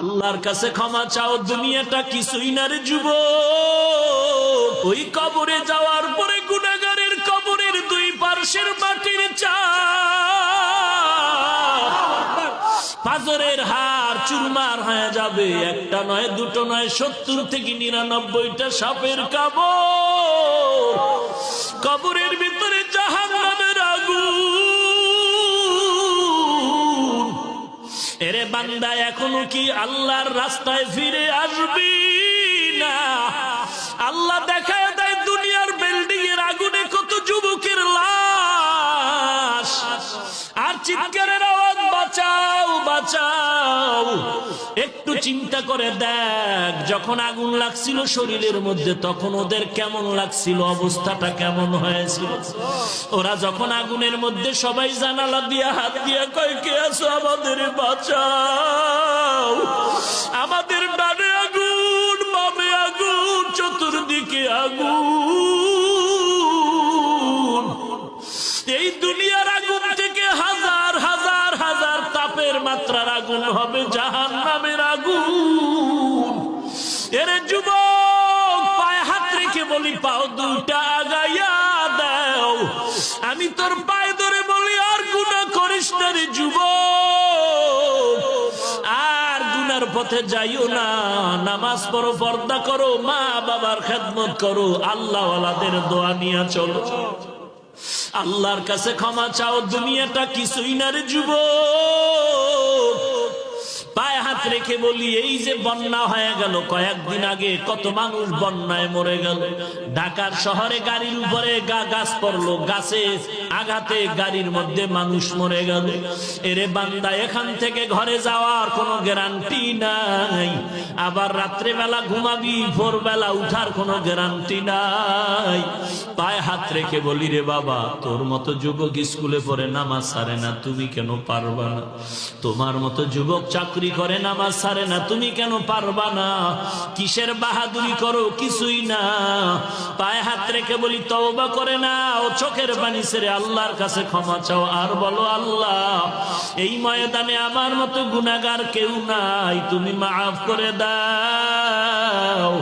আল্লাহর কাছে ক্ষমা চাও, দুনিয়াটা কিছুই না রে যুবক। ওই কবরে যাওয়ার পরে গুনাহগারের কবরের দুই পার্শ্বের মাটির চাপ পাথরের হাড় চুরমার হয়ে যাবে। একটা নয়, দুটো নয়, 70 থেকে 99টা সাপের কামড়। কবরের ভিতরে জাহান্নামের আগুন। এরে বান্দা, এখনো কি আল্লাহর রাস্তায় ফিরে আসবি না? আল্লাহ দেখায় দেয় দুনিয়ার বিল্ডিং এর আগুনে কত যুবকের লাশ, আর চিৎকারের আওয়াজ, বাঁচাও বাঁচাও। একটু চিন্তা করে দেখ, যখন আগুন লাগছিল শরীরের মধ্যে তখন ওদের কেমন লাগছিল, অবস্থাটা কেমন হয়েছিল। ওরা যখন আগুনের মধ্যে সবাই জানালা দিয়া হাত দিয়া কয়, কে আছো, আমাদের বাঁচাও। আমাদের ডানে আগুন, বামে আগুন, চতুর্দিকে আগুন। এই দুনিয়ার আগুন থেকে হাজার হাজার হাজার তাপের মাত্রার আগুন হবে জাহান্নামের আগুন। এরে যুবক, পায়ে হাত রেখে বলি, পাও দুইটা আগাইয়া দাও। আমি তোর পায়ে ধরে বলি, আর গুনাহ করিস না রে যুবক, আর গুনার পথে যাইও না। নামাজ পড়ো, পর্দা করো, মা বাবার খেদমত করো, আল্লাহ ওয়ালাদের দোয়া নিয়ে চলো। আল্লাহর কাছে ক্ষমা চাও, দুনিয়াটা কিছুই না রে যুবক। পায়ে হাত রেখে বলি, এই যে বন্যা হয়ে গেল কয়েকদিন আগে, কত মানুষ বন্যায় মরে গেল। ঢাকার শহরে গাড়ির উপরে গাছ পড়লো, গাছে আঘাতে গাড়ির মধ্যে মানুষ মরে গেল। এরে বান্দা, এখান থেকে ঘরে যাওয়ার কোনো গ্যারান্টি নাই। আবার রাত্রে বেলা ঘুমাবি, ভোরবেলা উঠার কোনো গ্যারান্টি নাই। পায়ে হাত রেখে বলি, রে বাবা, তোর মতো যুবক স্কুলে পড়ে নামাজ ছাড়ে না, তুমি কেন পারবা না? তোমার মতো যুবক চাকরি করে নামাজ ছাড়ে না, তুমি কেন পারবা না? কিসের বাহাদুরি করো? কিছুই না। পায়ে হাত রেখে বলি, তওবা করে না, ও চোখের পানি ছেড়ে আল্লাহর কাছে ক্ষমা চাও, আর বলো, আল্লাহ, এই ময়দানে আমার মতো গুনাহগার কেউ নাই, তুমি মাফ করে দাও।